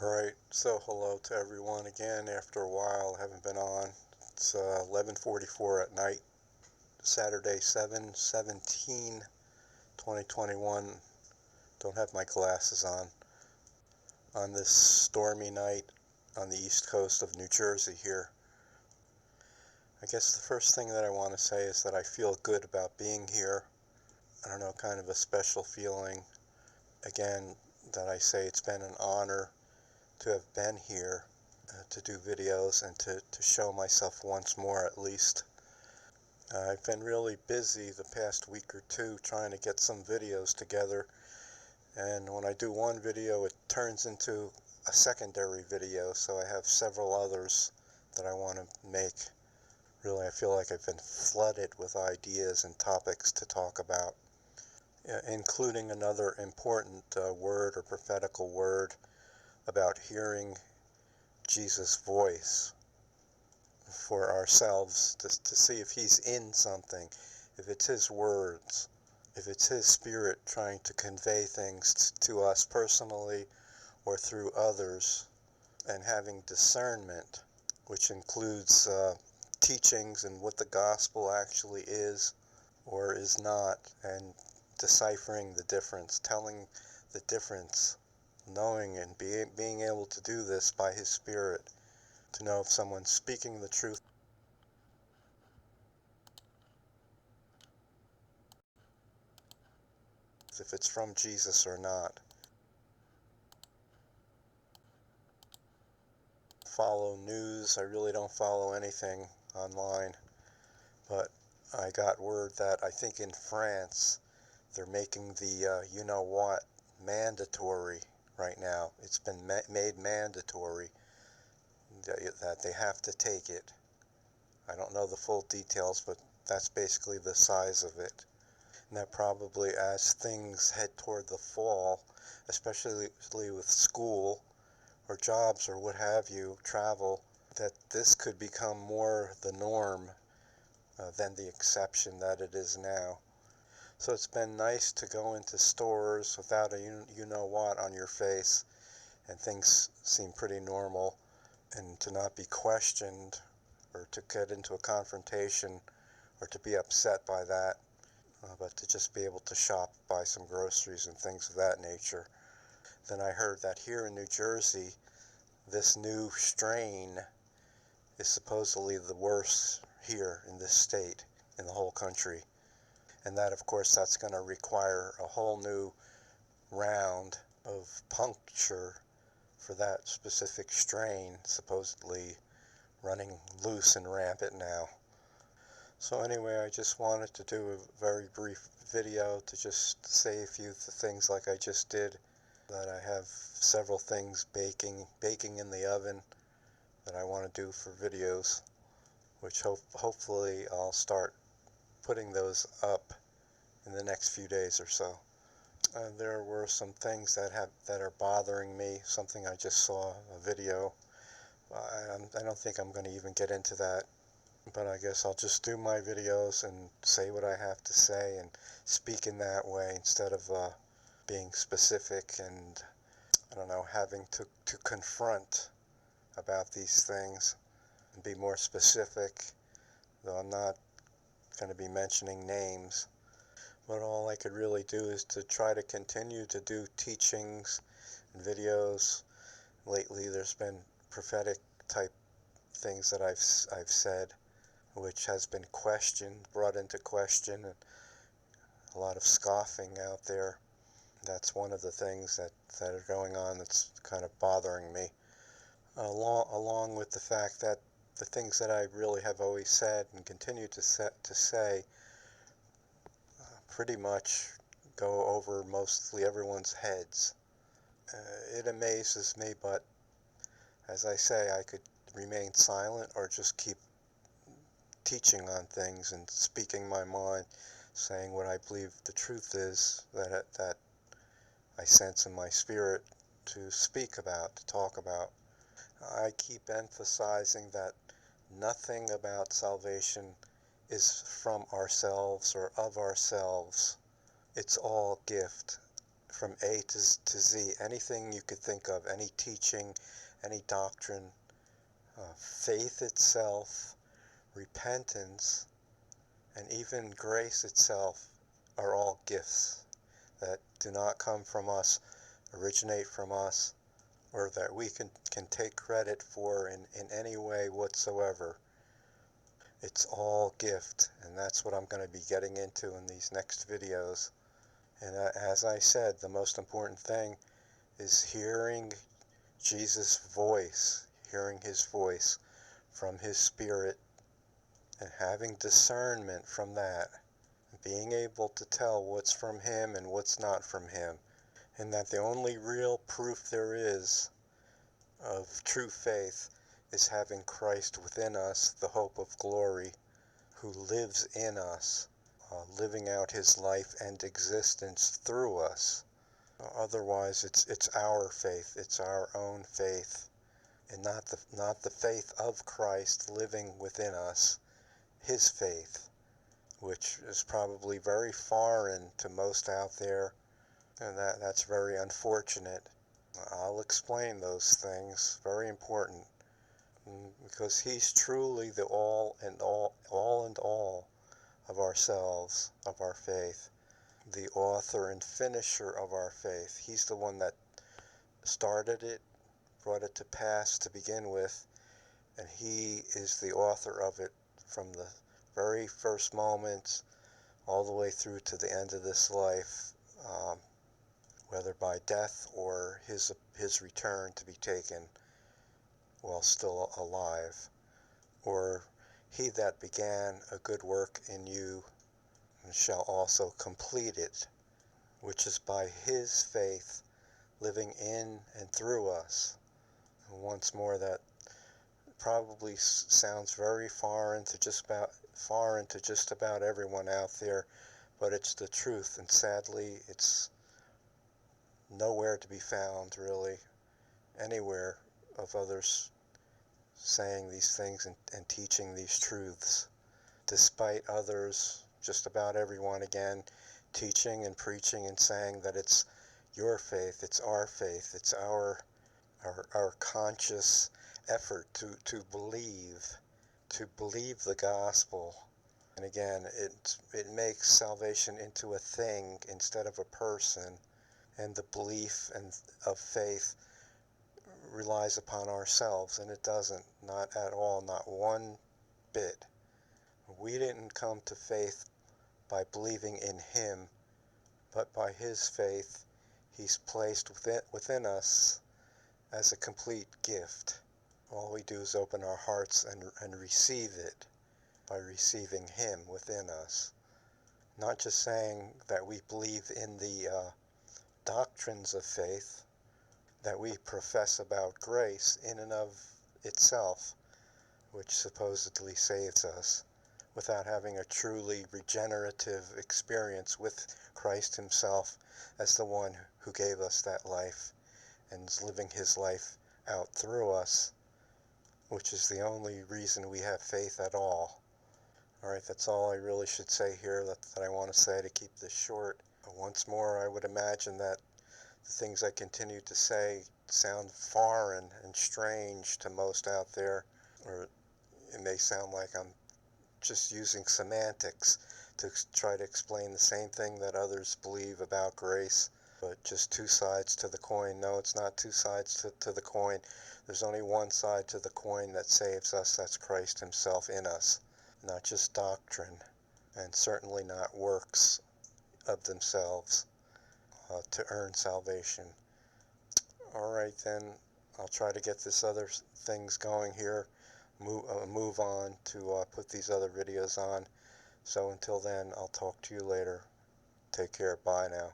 Alright, so hello to everyone again after a while. I haven't been on. It's 11:44 at night, Saturday 7/17/2021. Don't have my glasses on this stormy night on the east coast of New Jersey here. I guess the first thing that I want to say is that I feel good about being here. I don't know, kind of a special feeling. Again, that I say it's been an honor to have been here to do videos and to show myself once more at least. I've been really busy the past week or two trying to get some videos together, and when I do one video it turns into a secondary video, so I have several others that I want to make. Really, I feel like I've been flooded with ideas and topics to talk about, including another important word or prophetical word about hearing Jesus' voice for ourselves to see if he's in something, if it's his words, if it's his spirit trying to convey things to us personally or through others, and having discernment, which includes teachings and what the gospel actually is or is not, and deciphering the difference, telling the difference, knowing and being able to do this by his spirit, to know if someone's speaking the truth, if it's from Jesus or not. Follow news. I really don't follow anything online, but I got word that I think in France they're making the you know what mandatory right now. It's been made mandatory that they have to take it. I don't know the full details, but that's basically the size of it. And that probably, as things head toward the fall, especially with school or jobs or what have you, travel, that this could become more the norm than the exception that it is now. So it's been nice to go into stores without a you-know-what on your face, and things seem pretty normal, and to not be questioned or to get into a confrontation or to be upset by that, but to just be able to shop, buy some groceries and things of that nature. Then I heard that here in New Jersey, this new strain is supposedly the worst here in this state, in the whole country. And that, of course, that's going to require a whole new round of puncture for that specific strain, supposedly running loose and rampant now. So anyway, I just wanted to do a very brief video to just say a few things like I just did, that I have several things baking in the oven that I want to do for videos, which hopefully I'll start putting those up in the next few days or so. There were some things that are bothering me, something I just saw a video. I don't think I'm going to even get into that, but I guess I'll just do my videos and say what I have to say and speak in that way instead of being specific and, I don't know, having to confront about these things and be more specific, though I'm not going to be mentioning names. But all I could really do is to try to continue to do teachings and videos. Lately there's been prophetic type things that I've said, which has been brought into question, and a lot of scoffing out there. That's one of the things that are going on that's kind of bothering me, along with the fact that the things that I really have always said and continue to say pretty much go over mostly everyone's heads. It amazes me, but as I say, I could remain silent or just keep teaching on things and speaking my mind, saying what I believe the truth is, that I sense in my spirit to speak about, to talk about. I keep emphasizing that nothing about salvation is from ourselves or of ourselves. It's all gift from A to Z, anything you could think of, any teaching, any doctrine, faith itself, repentance, and even grace itself are all gifts that do not come from us, originate from us, or that we can take credit for in any way whatsoever. It's all gift, and that's what I'm going to be getting into in these next videos. And as I said, the most important thing is hearing Jesus' voice, hearing his voice from his Spirit, and having discernment from that, being able to tell what's from him and what's not from him, and that the only real proof there is of true faith is having Christ within us, the hope of glory, who lives in us, living out his life and existence through us. Otherwise, it's our faith, it's our own faith, and not the faith of Christ living within us, his faith, which is probably very foreign to most out there, and that's very unfortunate. I'll explain those things, very important, because he's truly the all and all of ourselves, of our faith, the author and finisher of our faith. He's the one that started it, brought it to pass to begin with, and he is the author of it from the very first moments all the way through to the end of this life, whether by death or his return to be taken while still alive. Or he that began a good work in you shall also complete it, which is by his faith living in and through us. And once more, that probably sounds very foreign to just about everyone out there, but it's the truth, and sadly it's nowhere to be found really anywhere of others saying these things and teaching these truths, despite others, just about everyone again, teaching and preaching and saying that it's your faith, it's our faith, it's our conscious effort to believe the gospel. And again, it makes salvation into a thing instead of a person, and the belief of faith relies upon ourselves, and it doesn't, not at all, not one bit. We didn't come to faith by believing in him, but by his faith he's placed within us as a complete gift. All we do is open our hearts and receive it by receiving him within us. Not just saying that we believe in the doctrines of faith, that we profess about grace in and of itself, which supposedly saves us, without having a truly regenerative experience with Christ himself as the one who gave us that life and is living his life out through us, which is the only reason we have faith at all. Alright, that's all I really should say here that I want to say to keep this short. Once more, I would imagine that the things I continue to say sound foreign and strange to most out there, or it may sound like I'm just using semantics to try to explain the same thing that others believe about grace, but just two sides to the coin. No, it's not two sides to the coin. There's only one side to the coin that saves us. That's Christ himself in us, not just doctrine, and certainly not works of themselves to earn salvation. Alright then, I'll try to get this other things going here, move on to put these other videos on. So until then, I'll talk to you later. Take care. Bye now.